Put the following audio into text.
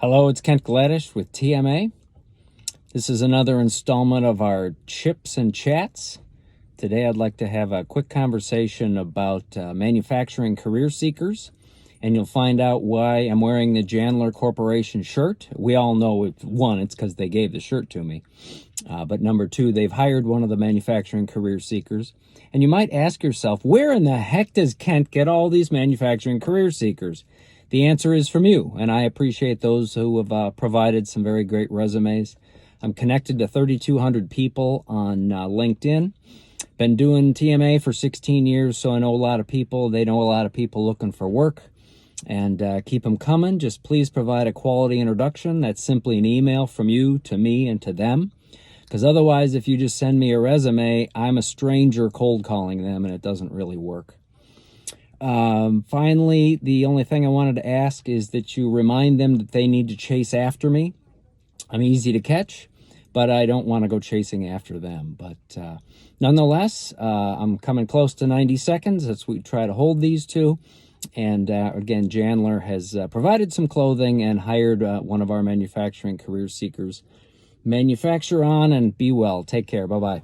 Hello, it's Gladish with TMA. This is another installment of our Chips and Chats. Today I'd like to have a quick conversation about manufacturing career seekers, and you'll find out why I'm wearing the Chandler Corporation shirt. We all know, one, it's because they gave the shirt to me. But number two, they've hired one of the manufacturing career seekers. And you might ask yourself, where in the heck does Kent get all these manufacturing career seekers? The answer is from you, and I appreciate those who have provided some very great resumes. I'm connected to 3,200 people on LinkedIn. Been doing TMA for 16 years, so I know a lot of people. They know a lot of people looking for work, and keep them coming. Just please provide a quality introduction. That's simply an email from you to me and to them, because otherwise, if you just send me a resume, I'm a stranger cold calling them, and it doesn't really work. Finally, the only thing I wanted to ask is that you remind them that they need to chase after me. I'm easy to catch, but I don't want to go chasing after them. But nonetheless, I'm coming close to 90 seconds as we try to hold these two. And again, Chandler has provided some clothing and hired one of our manufacturing career seekers. Manufacture on and be well. Take care. Bye-bye.